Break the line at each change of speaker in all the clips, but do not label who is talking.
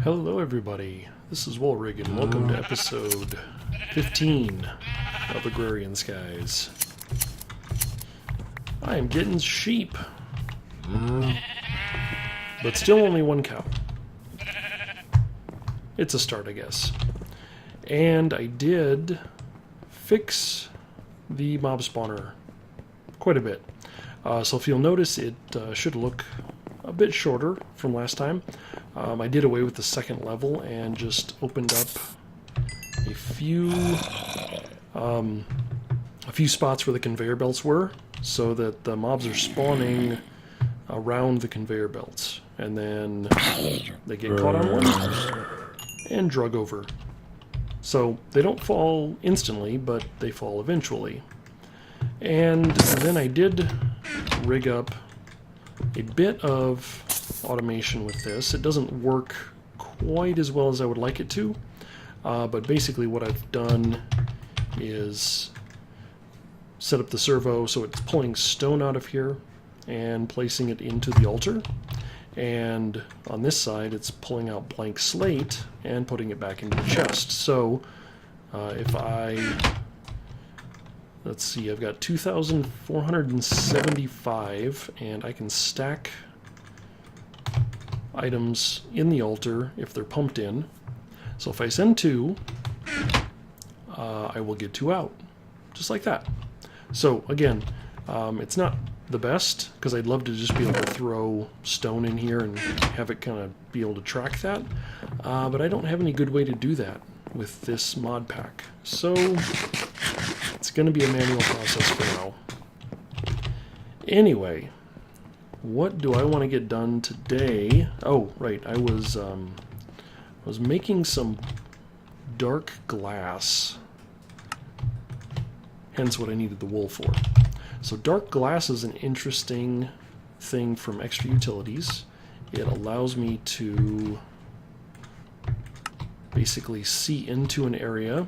Hello everybody, this is Woolrig and welcome to episode 15 of Agrarian Skies. I am getting sheep, but still only one cow. It's a start, I guess. And I did fix the mob spawner quite a bit. So if you'll notice, it should look a bit shorter from last time. I did away with the second level and just opened up a few spots where the conveyor belts were, so that the mobs are spawning around the conveyor belts, and then they get caught on one and drug over. So they don't fall instantly, but they fall eventually. And then I did rig up a bit of automation with this. It doesn't work quite as well as I would like it to, but basically what I've done is set up the servo so it's pulling stone out of here and placing it into the altar, and on this side it's pulling out blank slate and putting it back into the chest. So if let's see, I've got 2,475, and I can stack items in the altar if they're pumped in. So if I send 2, I will get 2 out, just like that. So again, it's not the best, because I'd love to just be able to throw stone in here and have it kind of be able to track that, but I don't have any good way to do that with this mod pack. So it's going to be a manual process for now. Anyway, what do I want to get done today? Oh, right, I was making some dark glass, hence what I needed the wool for. So dark glass is an interesting thing from Extra Utilities. It allows me to basically see into an area.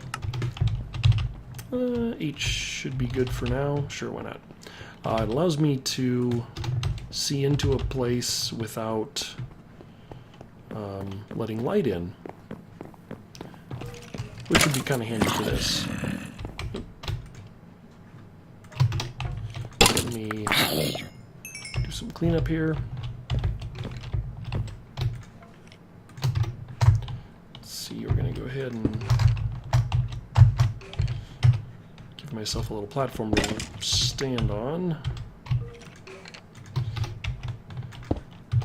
H should be good for now. Sure, why not? It allows me to see into a place without letting light in, which would be kind of handy for this. Let me do some cleanup here. Let's see, we're going to go ahead and give myself a little platform to stand on.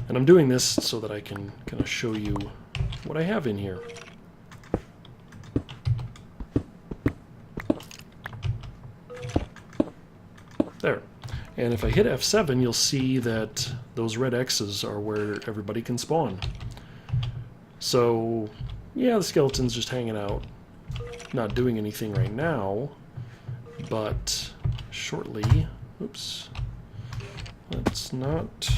And I'm doing this so that I can kind of show you what I have in here. There. And if I hit F7, you'll see that those red X's are where everybody can spawn. So, yeah, the skeleton's just hanging out, not doing anything right now, but shortly... Oops. Let's not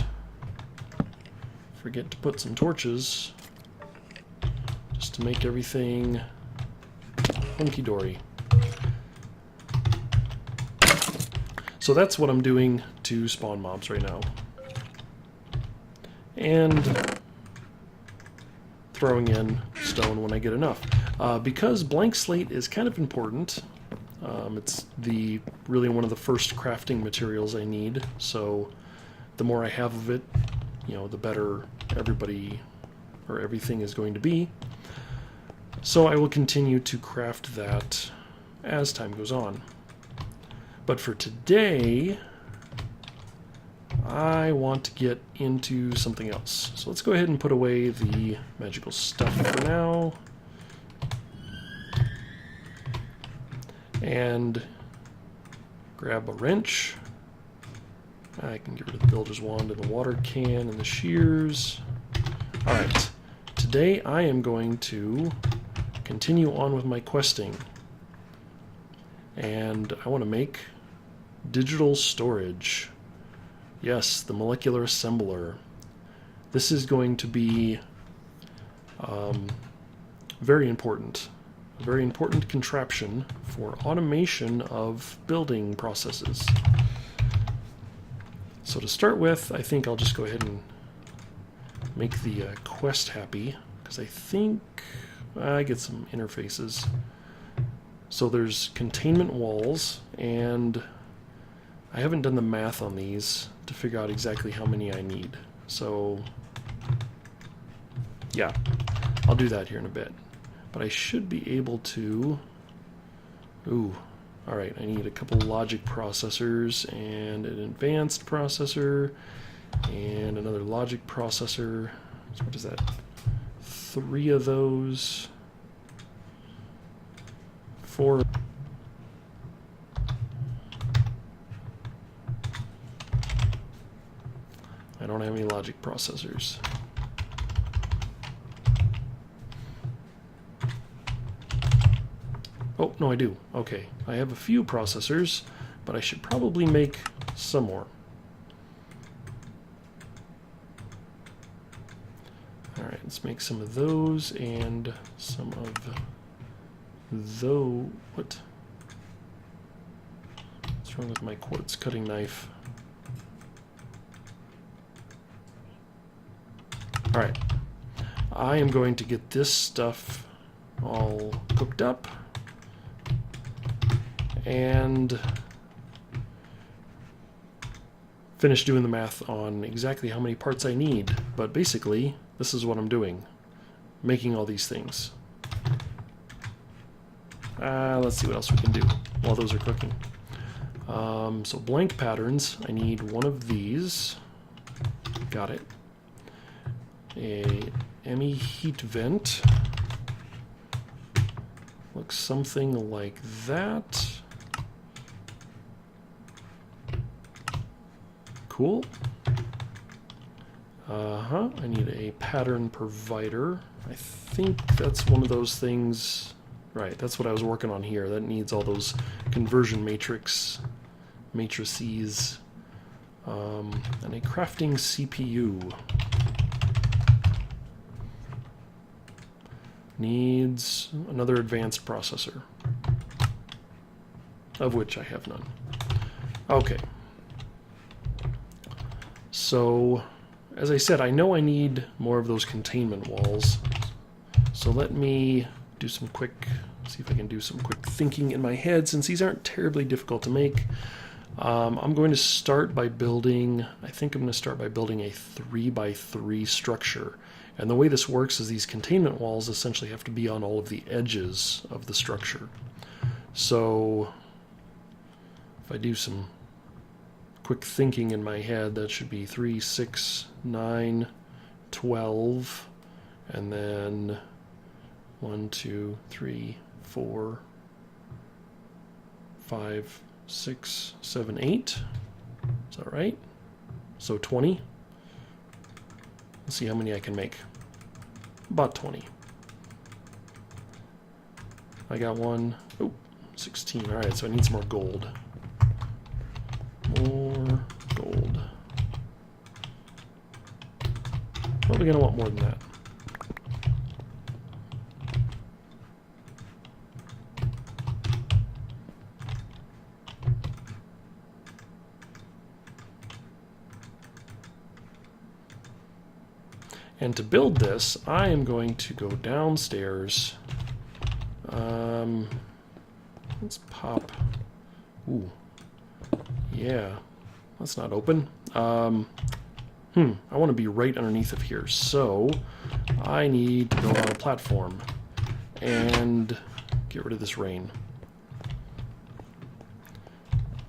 forget to put some torches just to make everything hunky-dory. So that's what I'm doing to spawn mobs right now. And throwing in stone when I get enough. Because blank slate is kind of important. It's really one of the first crafting materials I need, so the more I have of it, the better everything is going to be. So I will continue to craft that as time goes on. But for today, I want to get into something else. So let's go ahead and put away the magical stuff for now. And grab a wrench. I can get rid of the builder's wand and the water can and the shears. Alright, today I am going to continue on with my questing. And I want to make digital storage. Yes, the molecular assembler. This is going to be very important. A very important contraption for automation of building processes. So to start with, I think I'll just go ahead and make the quest happy, because I think I get some interfaces. So there's containment walls, and I haven't done the math on these to figure out exactly how many I need. So yeah, I'll do that here in a bit. But I should be able to... Ooh, alright, I need a couple logic processors and an advanced processor and another logic processor. So what is that? 3 of those. 4. I don't have any logic processors. Oh, no, I do. Okay, I have a few processors, but I should probably make some more. Alright, let's make some of those and some of those. What? What's wrong with my quartz cutting knife? Alright, I am going to get this stuff all cooked up and finish doing the math on exactly how many parts I need. But basically, this is what I'm doing, making all these things. Let's see what else we can do while those are cooking. So blank patterns, I need one of these. Got it. A ME heat vent. Looks something like that. Cool. I need a pattern provider. I think that's one of those things. Right, that's what I was working on here. That needs all those conversion matrices. And a crafting CPU. Needs another advanced processor, of which I have none. Okay. So, as I said, I know I need more of those containment walls. So let me do some quick, see if I can do some quick thinking in my head, since these aren't terribly difficult to make. I'm going to start by building, I think I'm going to start by building a 3x3 structure. And the way this works is these containment walls essentially have to be on all of the edges of the structure. So if I do some quick thinking in my head, that should be 3, 6, 9, 12, and then 1, 2, 3, 4, 5, 6, 7, 8. Is that right? So 20. Let's see how many I can make. About 20. I got one. Oh, 16. Alright, so I need some more gold. More gold. Probably going to want more than that. And to build this, I am going to go downstairs. Let's pop. Ooh. Yeah. That's not open. I want to be right underneath of here. So I need to build on a platform and get rid of this rain.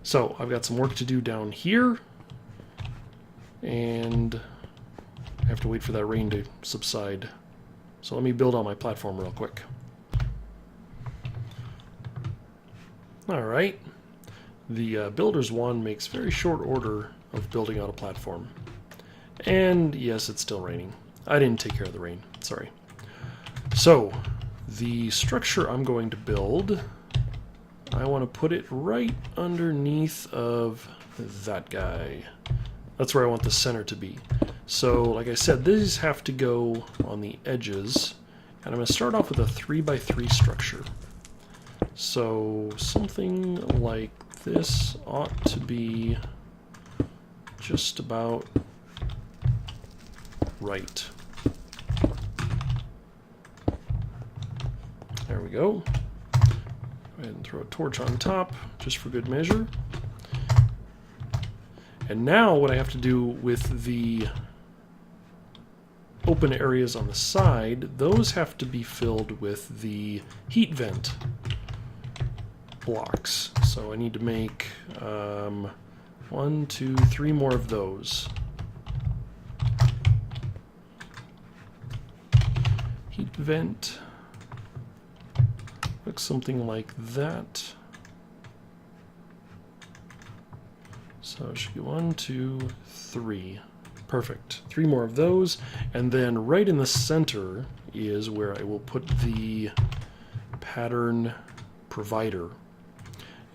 So I've got some work to do down here. And I have to wait for that rain to subside. So let me build on my platform real quick. Alright. The Builder's Wand makes very short order of building out a platform. And yes, it's still raining. I didn't take care of the rain. Sorry. So, the structure I'm going to build, I want to put it right underneath of that guy. That's where I want the center to be. So, like I said, these have to go on the edges, and I'm going to start off with a 3x3 structure. So, something like this ought to be just about right. There we go. Go ahead and throw a torch on top, just for good measure. And now what I have to do with the open areas on the side, those have to be filled with the heat vent blocks. So I need to make 1, 2, 3 more of those. Heat vent looks something like that. So it should be 1, 2, 3. Perfect. 3 more of those, and then right in the center is where I will put the pattern provider.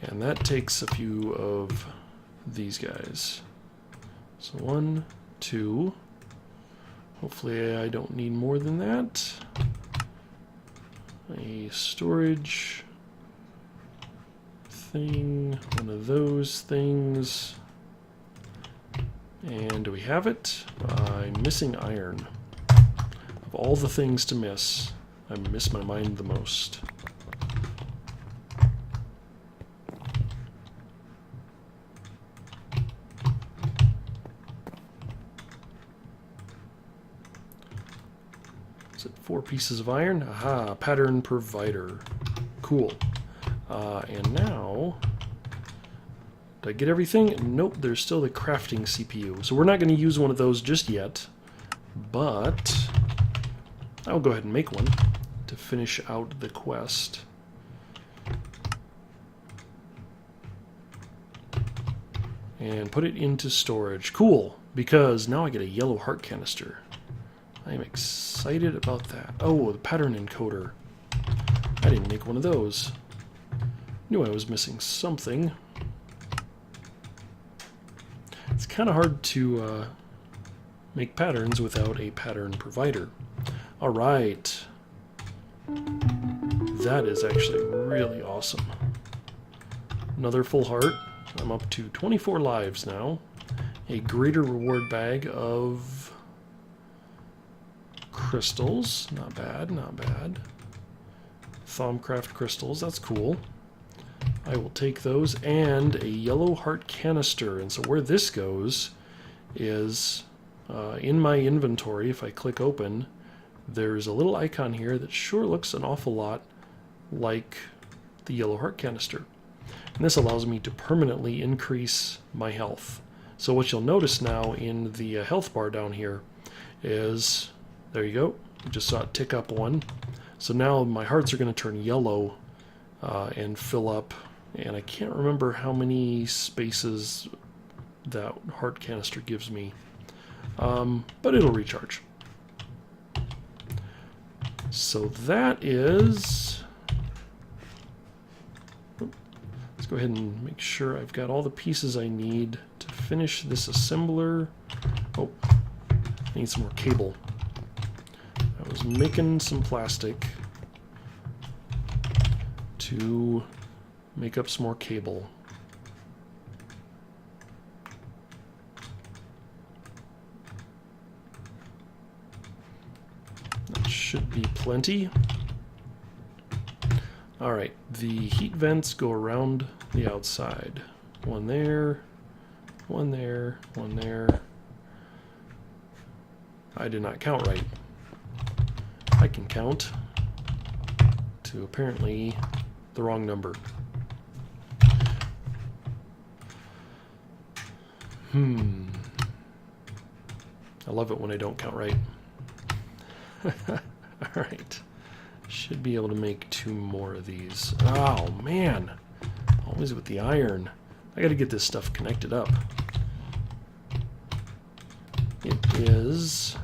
And that takes a few of these guys. So 1, 2. Hopefully I don't need more than that. A storage thing, one of those things. And do we have it? I'm missing iron. Of all the things to miss, I miss my mind the most. Is it 4 pieces of iron? Aha, pattern provider. Cool. And now, did I get everything? Nope, there's still the crafting CPU. So we're not going to use one of those just yet, but I'll go ahead and make one to finish out the quest. And put it into storage. Cool, because now I get a yellow heart canister. I am excited about that. Oh, the pattern encoder. I didn't make one of those. Knew I was missing something. It's kind of hard to make patterns without a pattern provider. All right. That is actually really awesome. Another full heart. I'm up to 24 lives now. A greater reward bag of crystals. Not bad, not bad. Thaumcraft crystals, that's cool. I will take those, and a yellow heart canister. And so where this goes is in my inventory. If I click open, there's a little icon here that sure looks an awful lot like the yellow heart canister. And this allows me to permanently increase my health. So what you'll notice now in the health bar down here is, there you go, you just saw it tick up 1. So now my hearts are going to turn yellow and fill up, and I can't remember how many spaces that heart canister gives me, but it'll recharge. So that is... Let's go ahead and make sure I've got all the pieces I need to finish this assembler. Oh, I need some more cable. I was making some plastic to make up some more cable. That should be plenty. Alright, the heat vents go around the outside. One there, one there, one there. I did not count right. I can count to apparently the wrong number. I love it when I don't count right. Alright. Should be able to make 2 more of these. Oh, man. Always with the iron. I gotta get this stuff connected up. It is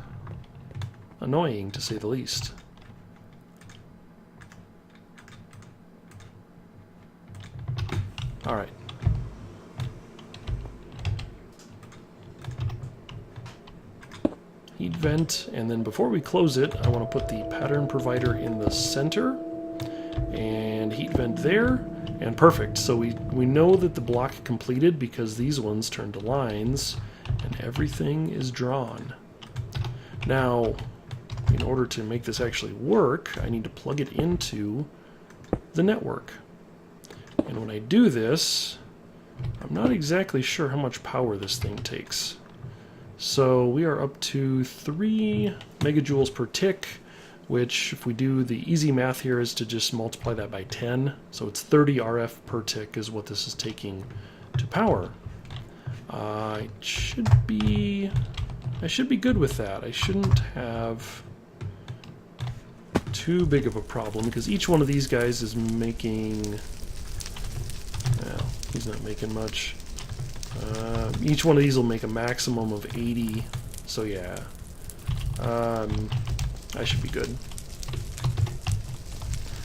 annoying, to say the least. Alright. Heat vent, and then before we close it, I want to put the pattern provider in the center, and heat vent there, and perfect. So we know that the block completed because these ones turn to lines, and everything is drawn. Now, in order to make this actually work, I need to plug it into the network. And when I do this, I'm not exactly sure how much power this thing takes. So we are up to 3 megajoules per tick, which if we do the easy math here is to just multiply that by 10. So it's 30 RF per tick is what this is taking to power. I should be good with that. I shouldn't have too big of a problem because each one of these guys is making, well, he's not making much. Each one of these will make a maximum of 80, so yeah, I should be good.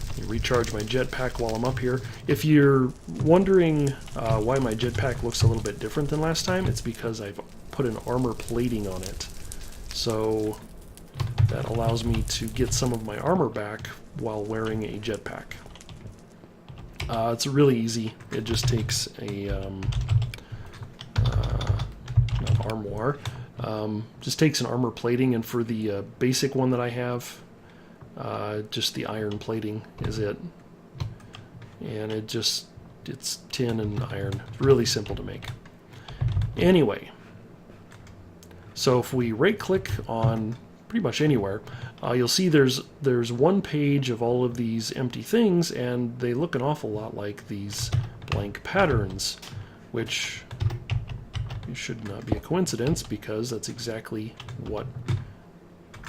Let me recharge my jetpack while I'm up here. If you're wondering why my jetpack looks a little bit different than last time, it's because I've put an armor plating on it. So that allows me to get some of my armor back while wearing a jetpack. It's really easy. It just takes a not armoire. Just takes an armor plating, and for the basic one that I have, just the iron plating is it. And it's tin and iron. It's really simple to make. Anyway, so if we right click on pretty much anywhere, you'll see there's one page of all of these empty things, and they look an awful lot like these blank patterns, which should not be a coincidence because that's exactly what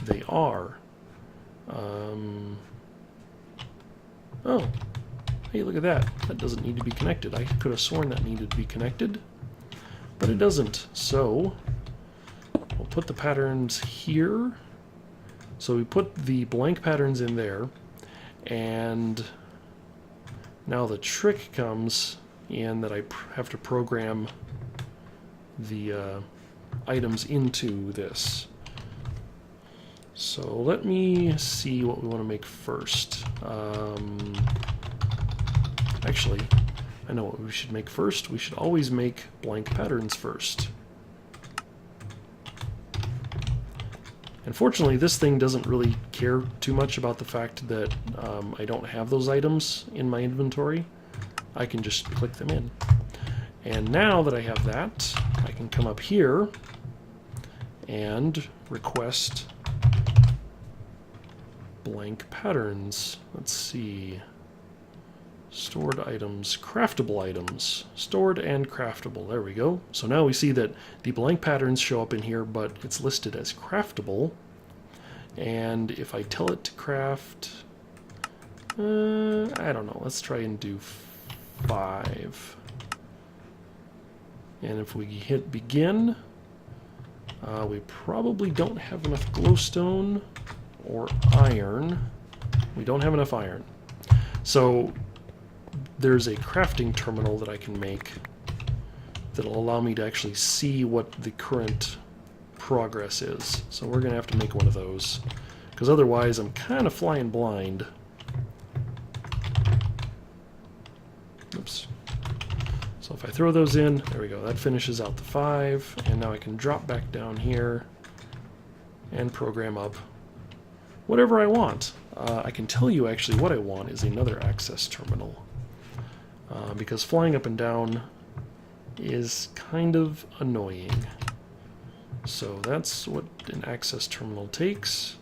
they are. Oh, hey, look at that. That doesn't need to be connected. I could have sworn that needed to be connected, but it doesn't. So we'll put the patterns here. So we put the blank patterns in there, and now the trick comes in that I have to program the items into this. So let me see what we want to make first. Actually, I know what we should make first. We should always make blank patterns first. Unfortunately, this thing doesn't really care too much about the fact that I don't have those items in my inventory. I can just click them in. And now that I have that, I can come up here and request blank patterns. Let's see. Stored items, craftable items. Stored and craftable. There we go. So now we see that the blank patterns show up in here, but it's listed as craftable. And if I tell it to craft, I don't know. Let's try and do 5. And if we hit begin, we probably don't have enough glowstone or iron. We don't have enough iron. So there's a crafting terminal that I can make that'll allow me to actually see what the current progress is. So we're going to have to make one of those, because otherwise I'm kind of flying blind. Oops. So if I throw those in, there we go, that finishes out the 5, and now I can drop back down here and program up whatever I want. I can tell you actually what I want is another access terminal, because flying up and down is kind of annoying. So that's what an access terminal takes.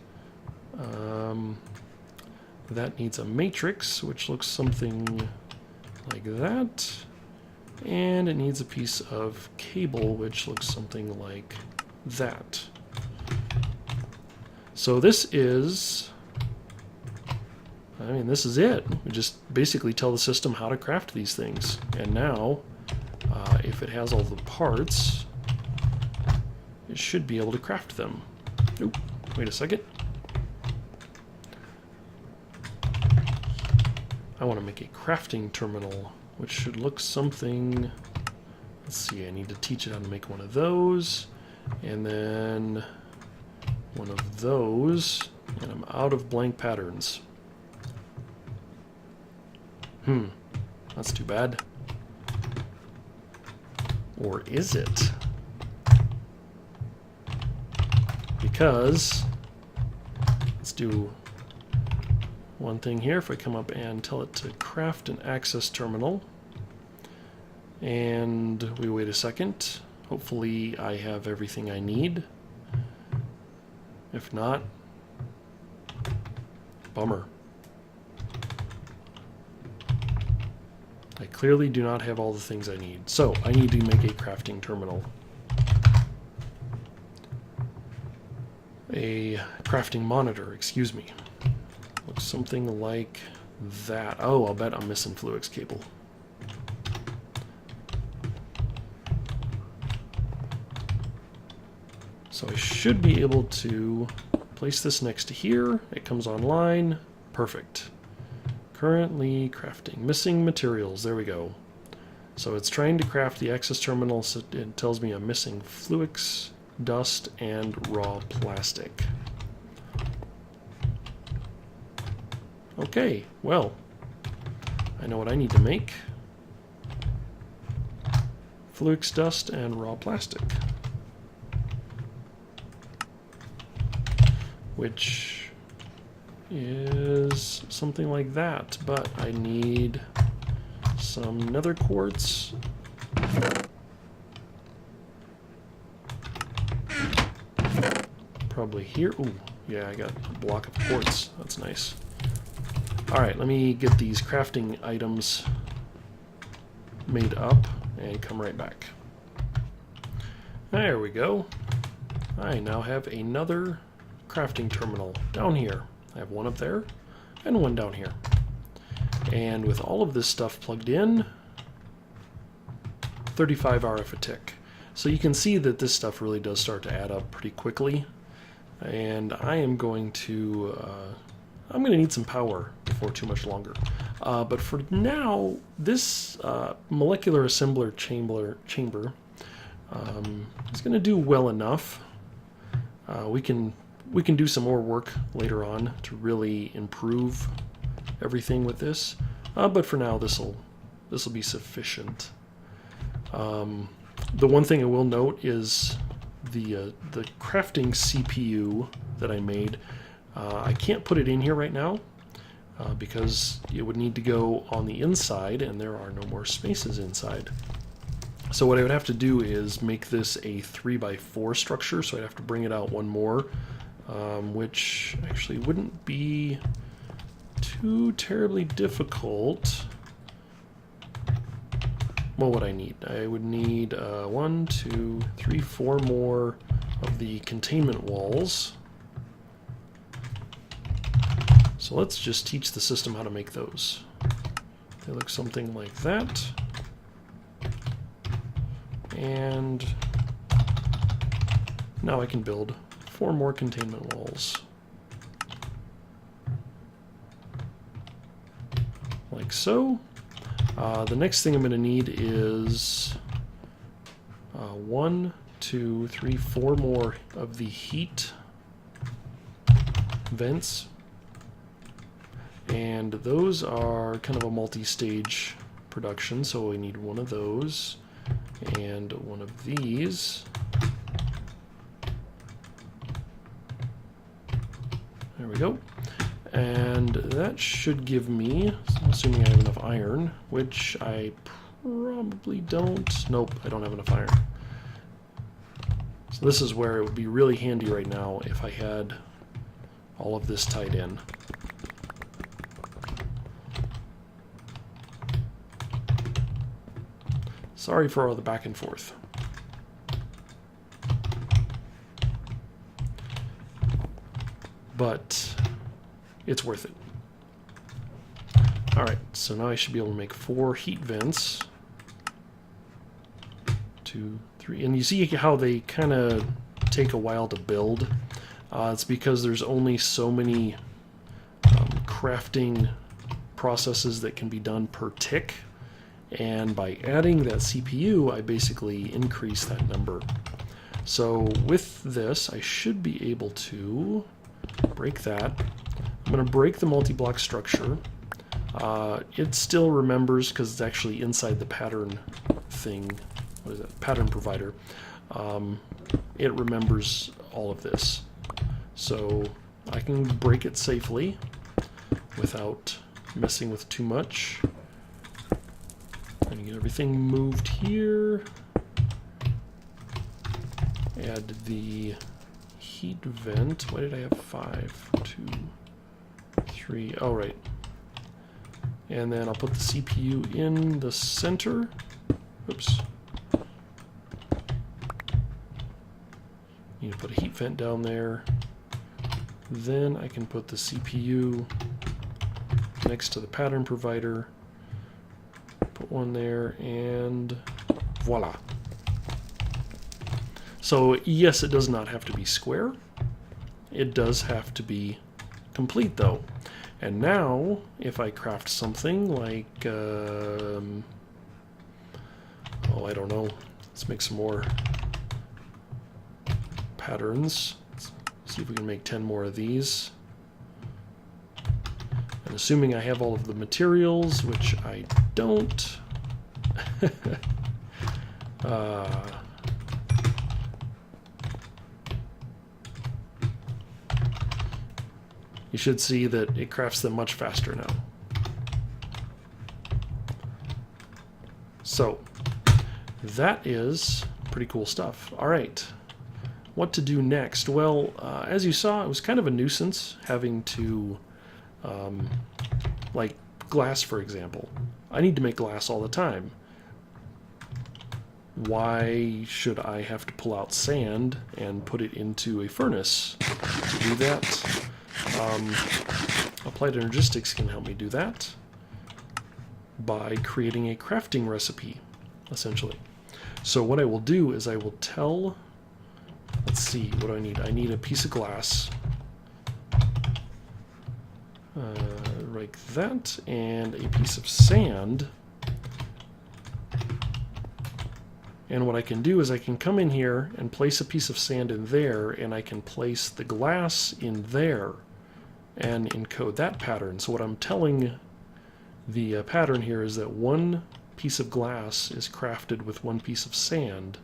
That needs a matrix, which looks something like that. And it needs a piece of cable, which looks something like that. So this is, this is it. We just basically tell the system how to craft these things. And now, if it has all the parts, it should be able to craft them. Oop, wait a second. I want to make a crafting terminal, which should look something, let's see, I need to teach it how to make one of those, and then one of those, and I'm out of blank patterns. That's too bad. Or is it? Because, let's do one thing here, if I come up and tell it to craft an access terminal, and we wait a second, hopefully I have everything I need. If not, bummer. I clearly do not have all the things I need. So I need to make a crafting terminal. A crafting monitor, excuse me. Looks something like that. Oh, I'll bet I'm missing Fluix cable. So I should be able to place this next to here. It comes online. Perfect. Currently crafting. Missing materials. There we go. So it's trying to craft the access terminal, so it tells me I'm missing Fluix, dust, and raw plastic. Okay, well, I know what I need to make. Fluix, dust, and raw plastic. Which is something like that, but I need some nether quartz. Probably here. Ooh, yeah, I got a block of quartz. That's nice. Alright, let me get these crafting items made up and come right back. There we go. I now have another crafting terminal down here. I have one up there and one down here. And with all of this stuff plugged in, 35 RF a tick. So you can see that this stuff really does start to add up pretty quickly. And I am going to I'm going to need some power before too much longer. But for now, this molecular assembler chamber is going to do well enough. We can do some more work later on to really improve everything with this. But for now, this will be sufficient. The one thing I will note is the crafting CPU that I made. I can't put it in here right now because it would need to go on the inside, and there are no more spaces inside. So what I would have to do is make this a 3x4 structure, so I'd have to bring it out one more, which actually wouldn't be too terribly difficult. What would I need? I would need 1, 2, 3, 4 more of the containment walls. So let's just teach the system how to make those. They look something like that. And now I can build 4 more containment walls. Like so. The next thing I'm going to need is 1, 2, 3, 4 more of the heat vents. And those are kind of a multi-stage production, so we need one of those and one of these. There we go. And that should give me, assuming I have enough iron, which I probably don't. Nope, I don't have enough iron. So this is where it would be really handy right now if I had all of this tied in. Sorry for all the back and forth. But it's worth it. Alright, so now I should be able to make 4 heat vents. 2, 3, and you see how they kind of take a while to build. It's because there's only so many crafting processes that can be done per tick. And by adding that CPU, I basically increase that number. So with this, I should be able to break that. I'm going to break the multi-block structure. It still remembers, because it's actually inside the pattern thing, what is that, pattern provider. It remembers all of this. So I can break it safely. without messing with too much. And get everything moved here. Add the heat vent. Why did I have 5, 2, 3? Oh, right. And then I'll put the CPU in the center. Oops. Need to put a heat vent down there. Then I can put the CPU next to the pattern provider. Put one there, and voila. So yes, it does not have to be square. It does have to be complete though. And now, if I craft something like, oh, I don't know, let's make some more patterns. Let's see if we can make 10 more of these. And assuming I have all of the materials, which I don't, you should see that it crafts them much faster now. So, that is pretty cool stuff. All right, what to do next? Well, as you saw, it was kind of a nuisance having to, like glass, for example. I need to make glass all the time. Why should I have to pull out sand and put it into a furnace? To do that, Applied Energistics can help me do that by creating a crafting recipe, essentially. So what I will do is I will tell, let's see, what do I need? I need a piece of glass, like that, and a piece of sand. And what I can do is I can come in here and place a piece of sand in there, and I can place the glass in there and encode that pattern. So what I'm telling the pattern here is that one piece of glass is crafted with one piece of sand.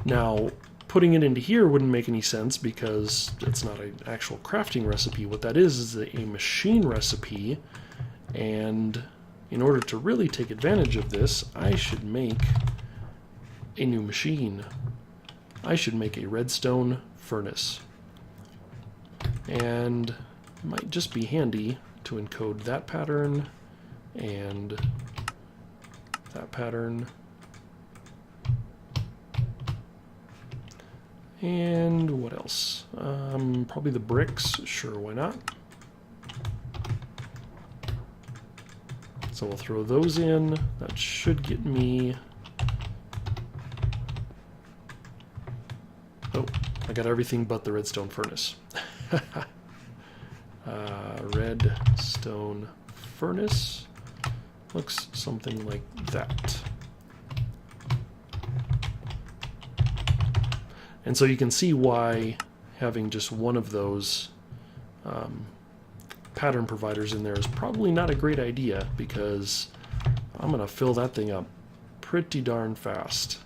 Now, putting it into here wouldn't make any sense because it's not an actual crafting recipe. What that is a machine recipe, and in order to really take advantage of this, I should make a new machine. I should make a redstone furnace. And it might just be handy to encode that pattern and that pattern. And what else? Probably the bricks. Sure, why not? So we'll throw those in. That should get me... Oh, I got everything but the redstone furnace. Redstone furnace looks something like that. And so you can see why having just one of those pattern providers in there is probably not a great idea, because I'm going to fill that thing up pretty darn fast.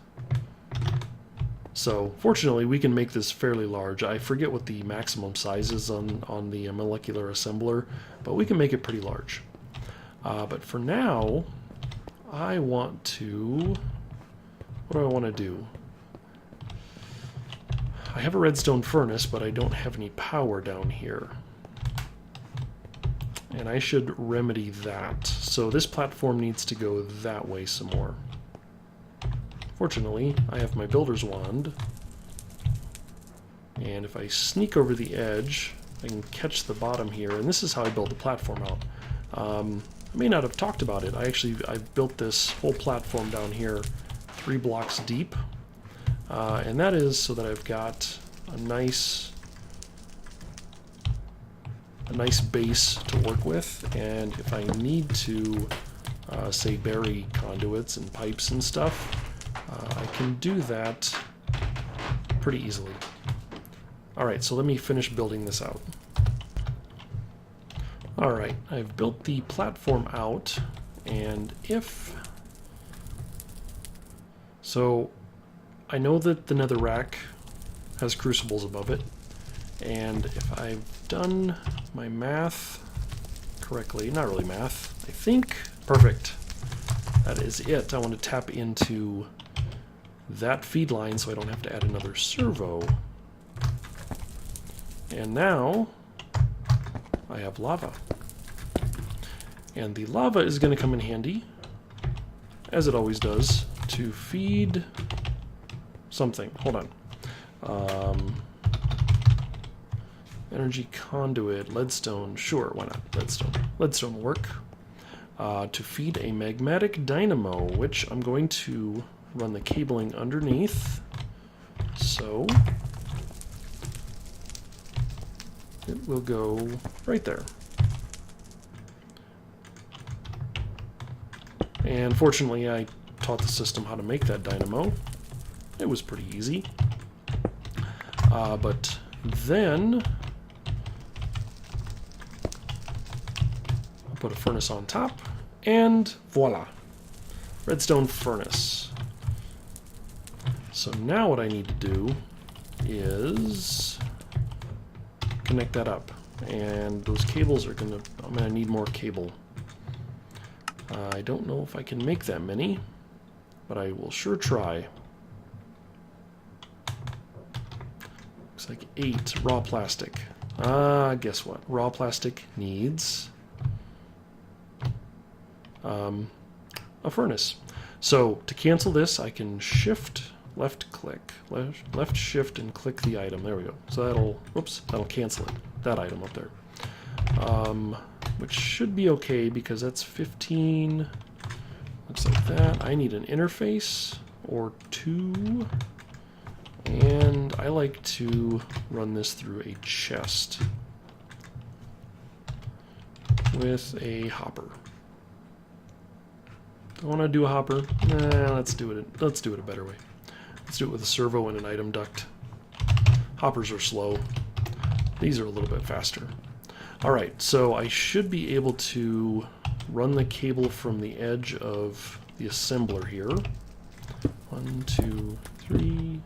So fortunately we can make this fairly large. I forget what the maximum size is on the molecular assembler, but we can make it pretty large. But for now, I want to... What do I want to do? I have a redstone furnace, but I don't have any power down here. And I should remedy that. So this platform needs to go that way some more. Fortunately, I have my builder's wand. And if I sneak over the edge, I can catch the bottom here. And this is how I build the platform out. I may not have talked about it. I've built this whole platform down here 3 blocks deep. And that is so that I've got a nice base to work with, and if I need to, say, bury conduits and pipes and stuff, I can do that pretty easily. Alright, so let me finish building this out. Alright, I've built the platform out, and so I know that the netherrack has crucibles above it, And if I've done my math correctly, not really math, I think, perfect. That is it. I want to tap into that feed line so I don't have to add another servo. And now I have lava. And the lava is going to come in handy, as it always does, to feed something. Hold on. Energy conduit, leadstone, sure, why not? Leadstone. Leadstone will work. To feed a magmatic dynamo, which I'm going to run the cabling underneath. So it will go right there. And fortunately, I taught the system how to make that dynamo. It was pretty easy. But then I'll put a furnace on top, and voila, redstone furnace. So now what I need to do is connect that up, and those cables are I'm gonna need more cable. I don't know if I can make that many, but I will sure try. Looks like 8 raw plastic. Guess what? Raw plastic needs a furnace. So to cancel this, I can shift, left click, left shift and click the item. There we go. So that'll cancel it. That item up there. Which should be okay because that's 15. Looks like that. I need an interface or 2. And I like to run this through a chest with a hopper. Don't want to do a hopper. Let's do it a better way. Let's do it with a servo and an item duct. Hoppers are slow. These are a little bit faster. Alright, so I should be able to run the cable from the edge of the assembler here. 1, 2, 3,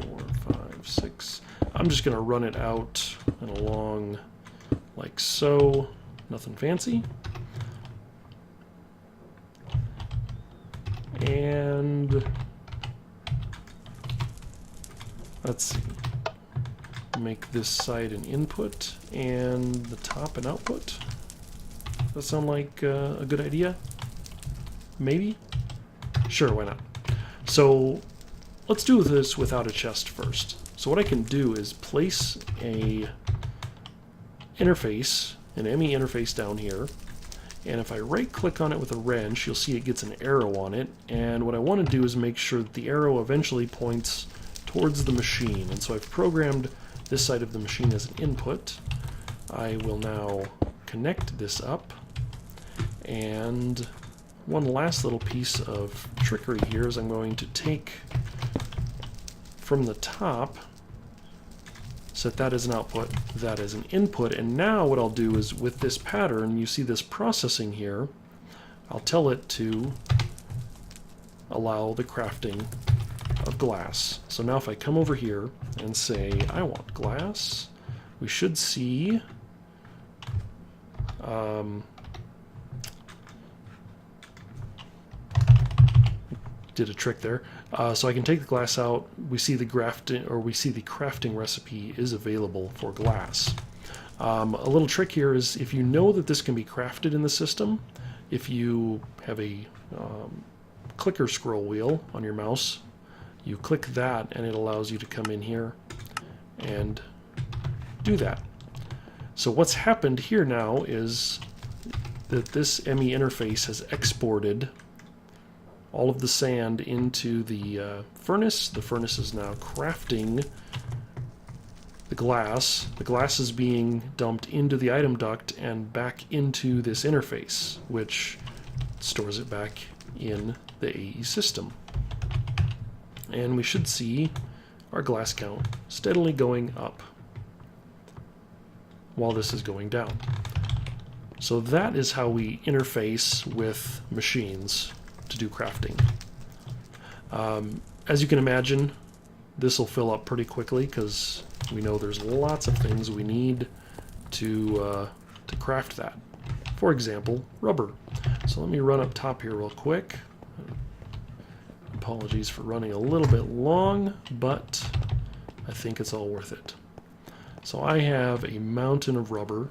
4, 5, 6. I'm just going to run it out and along like so. Nothing fancy. And let's see. Make this side an input and the top an output. Does that sound like a good idea? Maybe? Sure, why not? So let's do this without a chest first. So what I can do is place a interface, an ME interface down here, and if I right click on it with a wrench, you'll see it gets an arrow on it, and what I want to do is make sure that the arrow eventually points towards the machine. And so I've programmed this side of the machine as an input. I will now connect this up, and one last little piece of trickery here is I'm going to take from the top, set that as an output, that as an input, and now what I'll do is with this pattern, you see this processing here, I'll tell it to allow the crafting of glass. So now if I come over here and say I want glass, we should see did a trick there. So I can take the glass out. We see the crafting recipe is available for glass. A little trick here is if you know that this can be crafted in the system, if you have a clicker scroll wheel on your mouse, you click that and it allows you to come in here and do that. So what's happened here now is that this ME interface has exported all of the sand into the furnace. The furnace is now crafting the glass. The glass is being dumped into the item duct and back into this interface, which stores it back in the AE system. And we should see our glass count steadily going up while this is going down. So that is how we interface with machines to do crafting. As you can imagine, this will fill up pretty quickly because we know there's lots of things we need to craft that. For example, rubber. So let me run up top here real quick. Apologies for running a little bit long, but I think it's all worth it. So I have a mountain of rubber,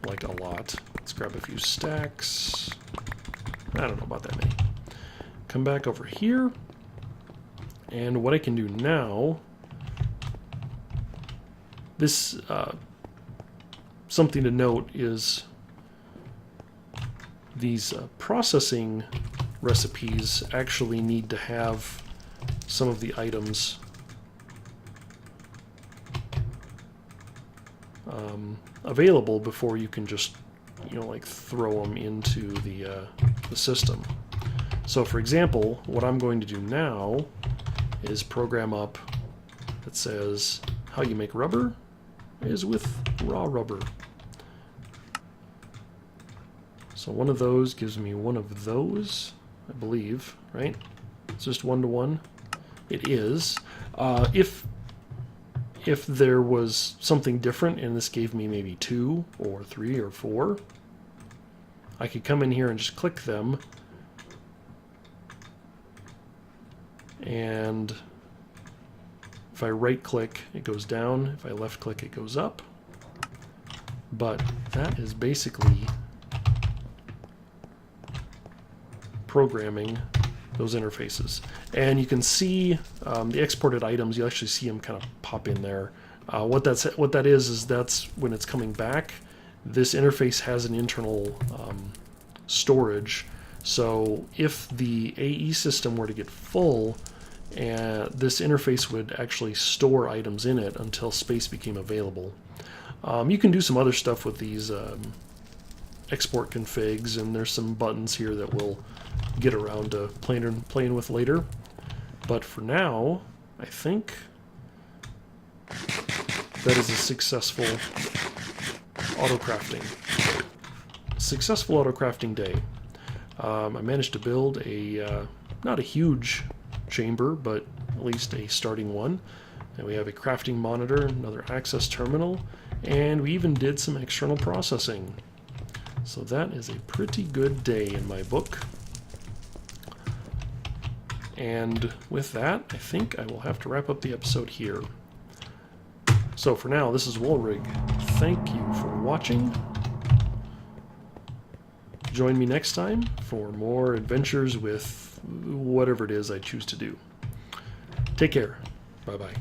like a lot. Let's grab a few stacks. I don't know about that many. Come back over here, and what I can do now, this, something to note is these processing recipes actually need to have some of the items available before you can just, you know, like throw them into the system. So for example, what I'm going to do now is program up that says how you make rubber is with raw rubber. So one of those gives me one of those, I believe, right? It's just 1-to-1. It is. If there was something different and this gave me maybe 2 or 3 or 4, I could come in here and just click them, and if I right click it goes down, if I left click it goes up. But that is basically programming those interfaces. And you can see the exported items, you actually see them kind of pop in there. What that is that's when it's coming back, this interface has an internal storage. So if the AE system were to get full, this interface would actually store items in it until space became available. You can do some other stuff with these export configs, and there's some buttons here that we'll get around to playing with later. But for now, I think that is a successful autocrafting. Successful autocrafting day. I managed to build a not a huge chamber, but at least a starting one. And we have a crafting monitor, another access terminal, and we even did some external processing. So that is a pretty good day in my book. And with that, I think I will have to wrap up the episode here. So for now, this is Woolrig. Thank you for watching. Join me next time for more adventures with whatever it is I choose to do. Take care. Bye-bye.